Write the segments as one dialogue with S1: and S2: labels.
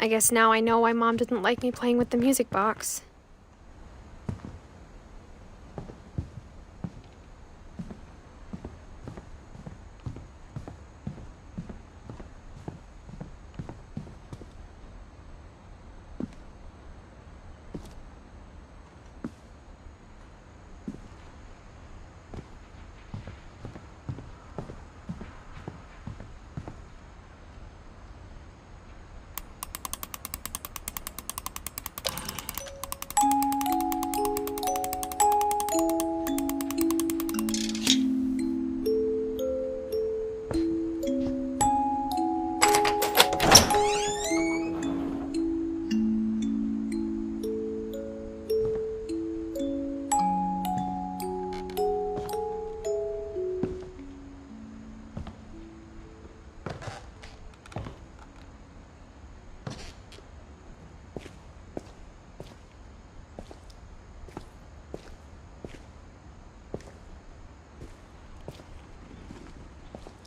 S1: I guess now I know why Mom didn't like me playing with the music box.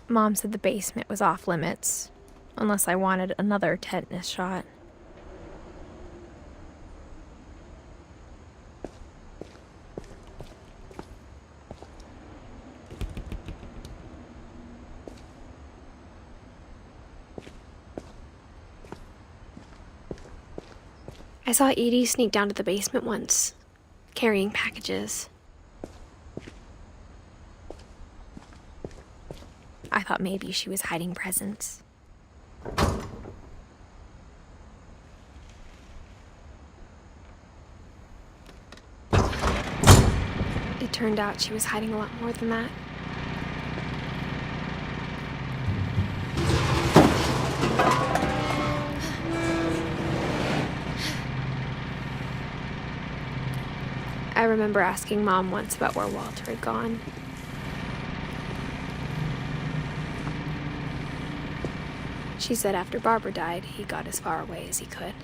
S1: Mom said the basement was off limits, unless I wanted another tetanus shot. I saw Edie sneak down to the basement once, carrying packages. I thought maybe she was hiding presents. It turned out she was hiding a lot more than that. I remember asking Mom once about where Walter had gone. She said after Barbara died, he got as far away as he could.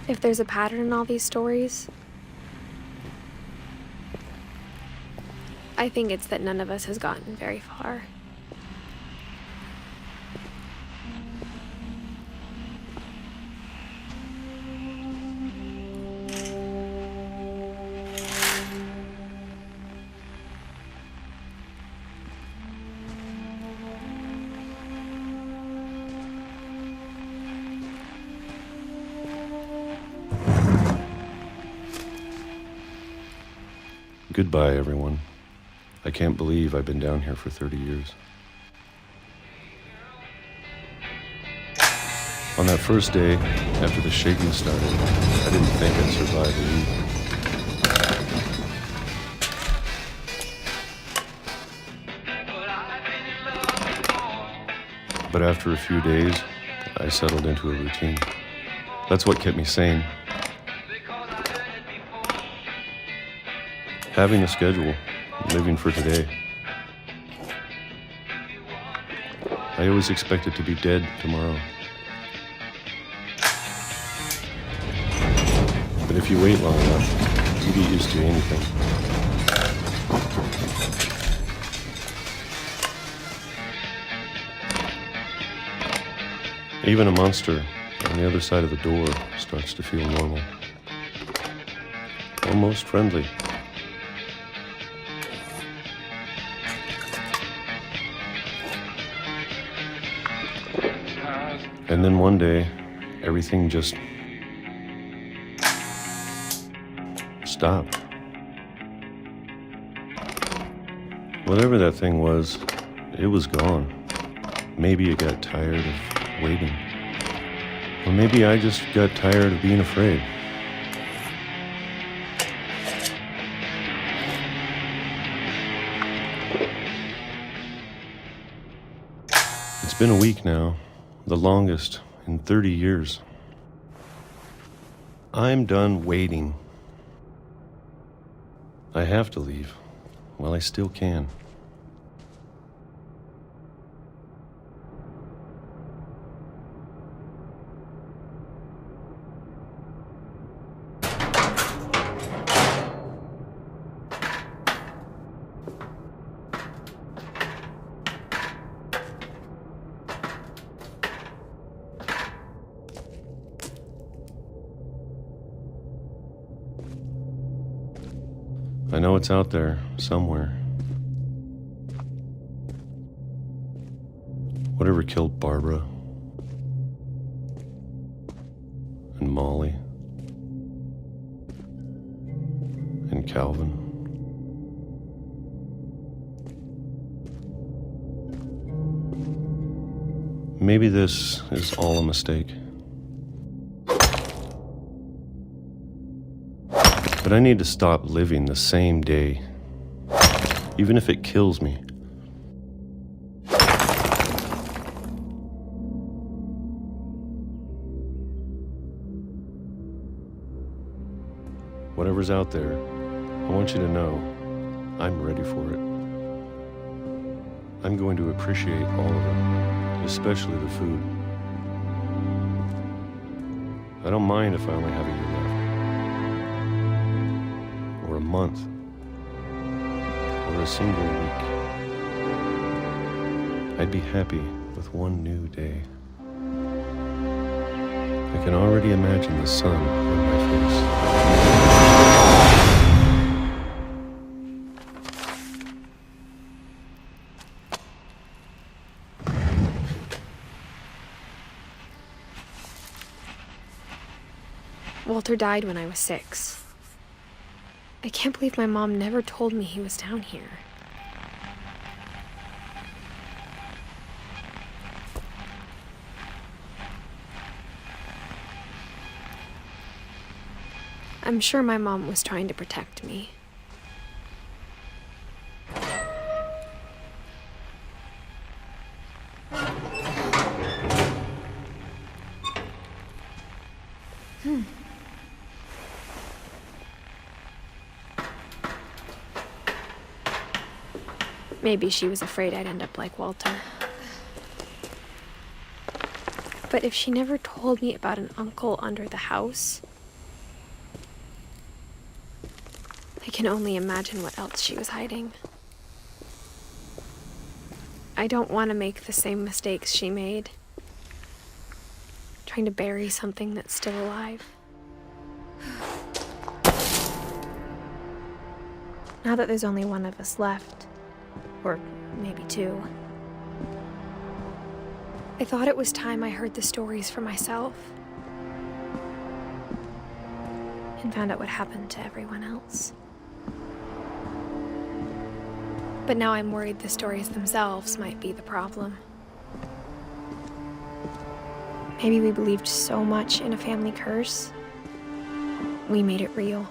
S1: If there's a pattern in all these stories, I think it's that none of us has gotten very far.
S2: Goodbye, everyone. I can't believe I've been down here for 30 years. On that first day, after the shaking started, I didn't think I'd survive a week. But after a few days, I settled into a routine. That's what kept me sane. Having a schedule, living for today. I always expected to be dead tomorrow. But if you wait long enough, you get used to anything. Even a monster on the other side of the door starts to feel normal. Almost friendly. And then one day, everything just stopped. Whatever that thing was, it was gone. Maybe it got tired of waiting. Or maybe I just got tired of being afraid. It's been a week now. The longest in 30 years. I'm done waiting. I have to leave while I still can. know it's out there somewhere. Whatever killed Barbara and Molly and Calvin. Maybe this is all a mistake. But I need to stop living the same day, even if it kills me. Whatever's out there, I want you to know I'm ready for it. I'm going to appreciate all of it, especially the food. I don't mind if I only have a year left, or a month, or a single week. I'd be happy with one new day. I can already imagine the sun on my face.
S1: Walter died when I was 6. I can't believe my mom never told me he was down here. I'm sure my mom was trying to protect me. Maybe she was afraid I'd end up like Walter. But if she never told me about an uncle under the house, I can only imagine what else she was hiding. I don't want to make the same mistakes she made, trying to bury something that's still alive. Now that there's only one of us left, or maybe 2, I thought it was time I heard the stories for myself and found out what happened to everyone else. But now I'm worried the stories themselves might be the problem. Maybe we believed so much in a family curse, we made it real.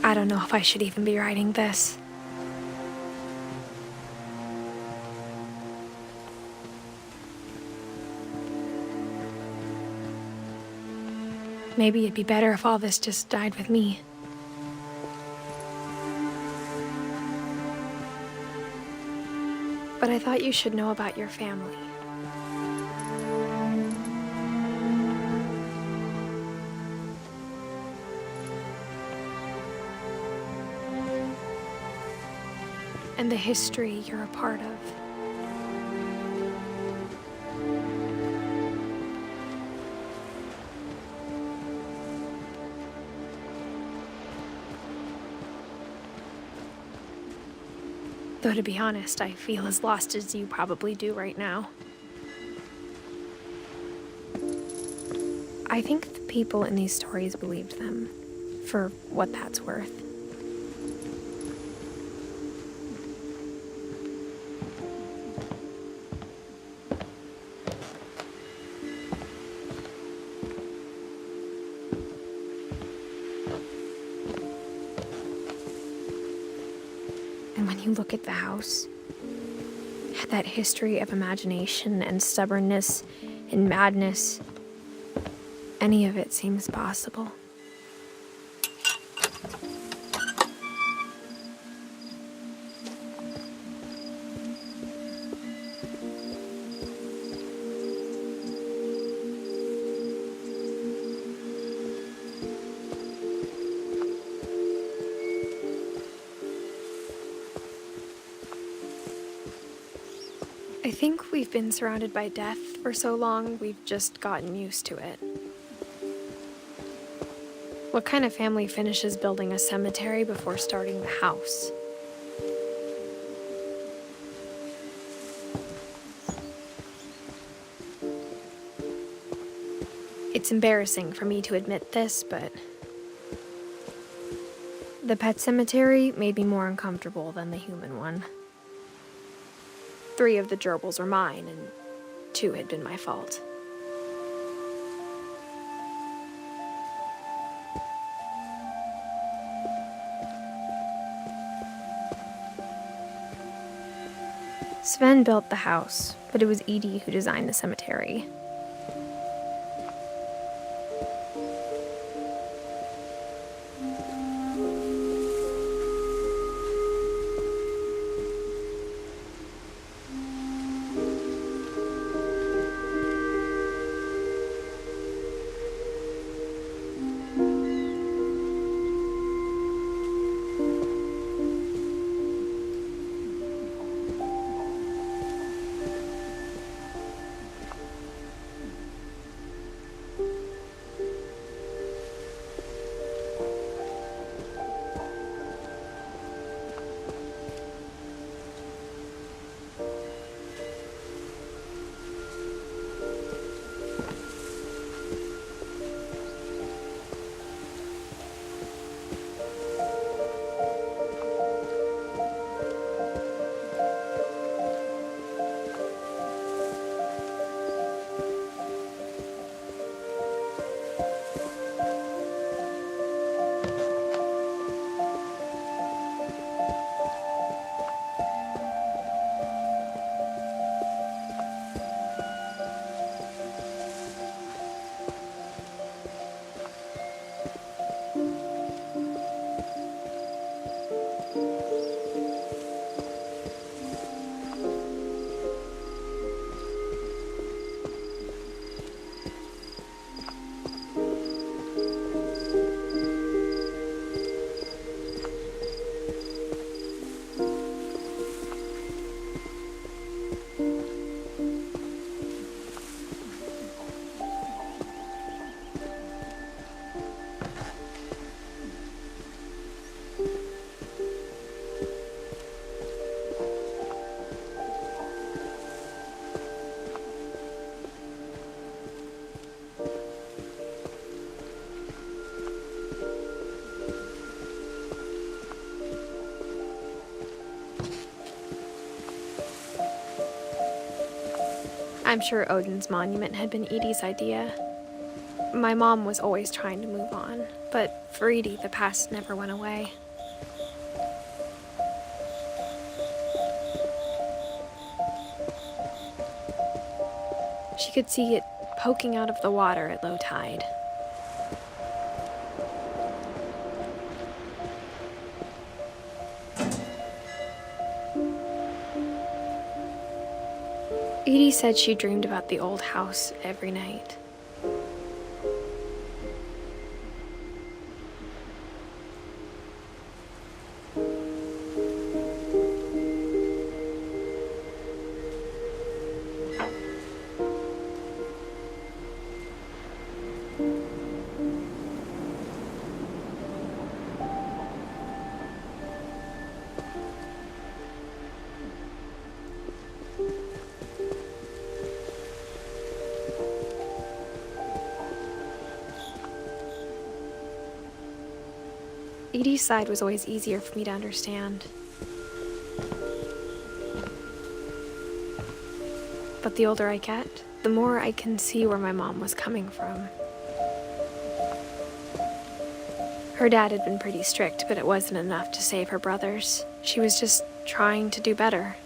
S1: I don't know if I should even be writing this. Maybe it'd be better if all this just died with me. But I thought you should know about your family. And the history you're a part of. Though to be honest, I feel as lost as you probably do right now. I think the people in these stories believed them, for what that's worth. And when you look at the house, it had that history of imagination and stubbornness and madness. any of it seems possible. I think we've been surrounded by death for so long, we've just gotten used to it. What kind of family finishes building a cemetery before starting the house? It's embarrassing for me to admit this, but the pet cemetery made me more uncomfortable than the human one. 3 of the gerbils were mine, and 2 had been my fault. Sven built the house, but it was Edie who designed the cemetery. I'm sure Odin's monument had been Edie's idea. My mom was always trying to move on, but for Edie, the past never went away. She could see it poking out of the water at low tide. Edie said she dreamed about the old house every night. Edie's side was always easier for me to understand. But the older I get, the more I can see where my mom was coming from. Her dad had been pretty strict, but it wasn't enough to save her brothers. She was just trying to do better.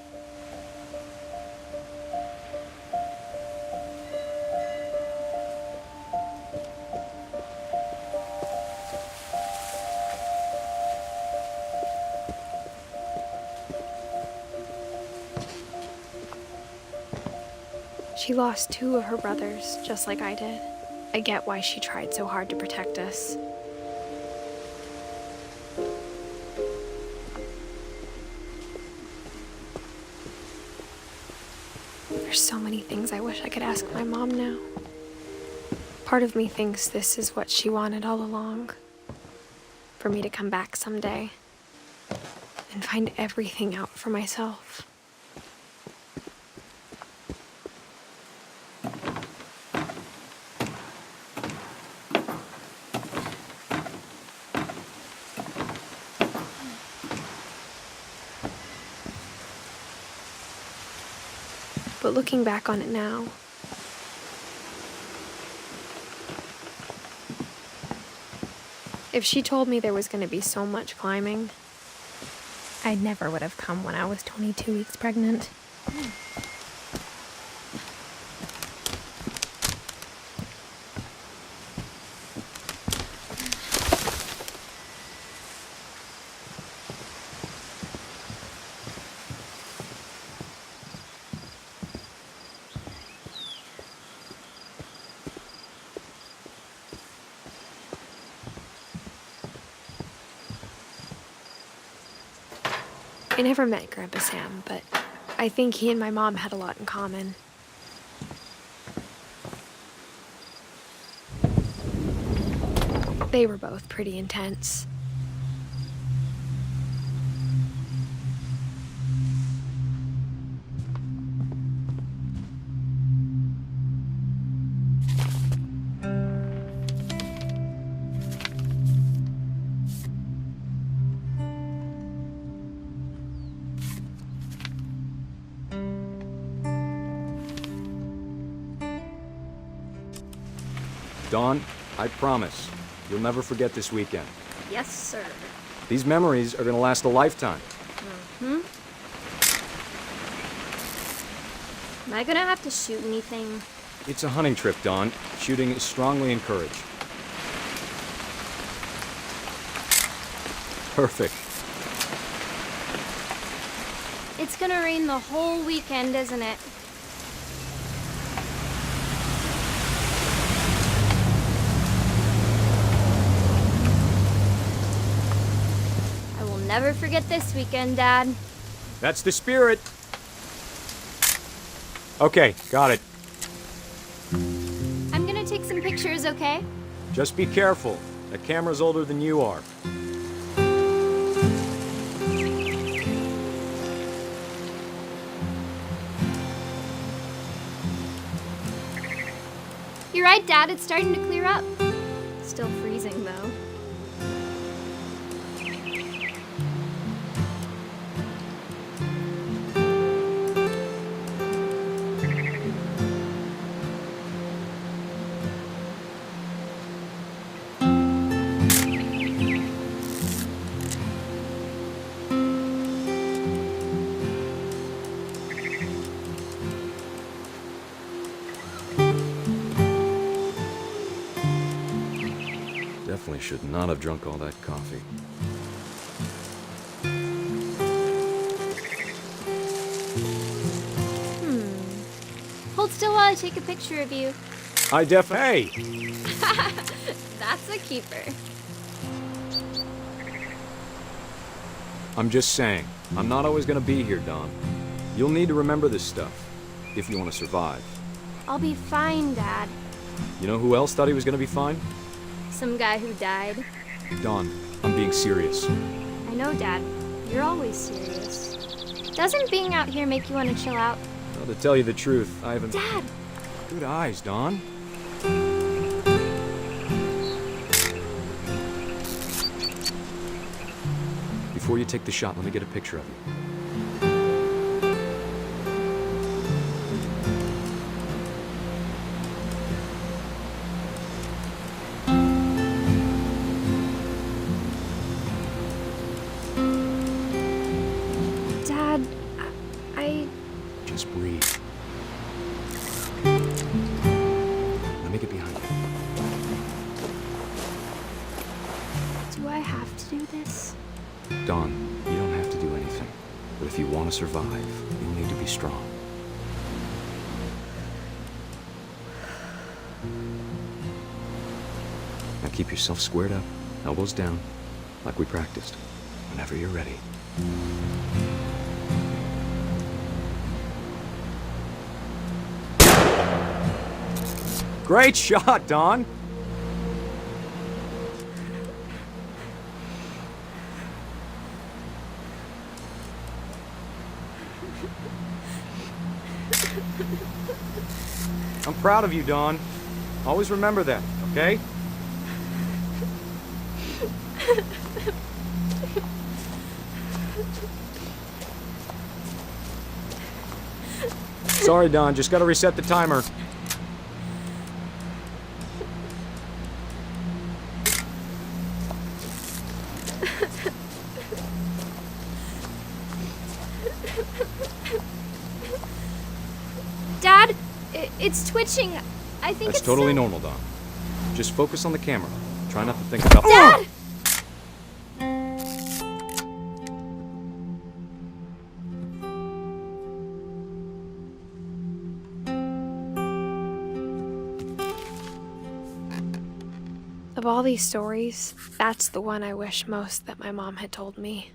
S1: She lost 2 of her brothers, just like I did. I get why she tried so hard to protect us. There's so many things I wish I could ask my mom now. Part of me thinks this is what she wanted all along. For me to come back someday and find everything out for myself. But looking back on it now, if she told me there was going to be so much climbing, I never would have come when I was 22 weeks pregnant. I never met Grandpa Sam, but I think he and my mom had a lot in common. They were both pretty intense.
S3: Dawn, I promise, you'll never forget this weekend.
S4: Yes, sir.
S3: These memories are gonna last a lifetime.
S4: Am I gonna have to shoot anything?
S3: It's a hunting trip, Dawn. Shooting is strongly encouraged. Perfect.
S4: It's gonna rain the whole weekend, isn't it? I will never forget this weekend, Dad.
S3: That's the spirit. Okay, got it.
S4: I'm gonna take some pictures, okay?
S3: Just be careful. That camera's older than you are.
S4: You're right, Dad. It's starting to clear up. Still freezing, though.
S3: Definitely should not have drunk all that coffee.
S4: Hold still while I take a picture of you.
S3: Hey!
S4: That's a keeper.
S3: I'm just saying, I'm not always gonna be here, Dawn. You'll need to remember this stuff, if you want to survive.
S4: I'll be fine, Dad.
S3: You know who else thought he was gonna be fine?
S4: Some guy who died.
S3: Dawn, I'm being serious.
S4: I know, Dad. You're always serious. Doesn't being out here make you want to chill out?
S3: Well, to tell you the truth, I haven't...
S4: Dad!
S3: Good eyes, Dawn. Before you take the shot, let me get a picture of you.
S1: Dad, I...
S3: Just breathe. Let me get behind you.
S1: Do I have to do this?
S3: Dawn, you don't have to do anything. But if you want to survive, you'll need to be strong. Now keep yourself squared up, elbows down, like we practiced. Whenever you're ready. Great shot, Don! I'm proud of you, Dawn. Always remember that, okay? Sorry, Dawn. Just gotta reset the timer.
S4: Dad, it's twitching. I think
S3: That's
S4: it's
S3: totally
S4: so-
S3: normal, Dawn. Just focus on the camera. Try not to think about—
S4: Dad!
S1: Of all these stories, that's the one I wish most that my mom had told me.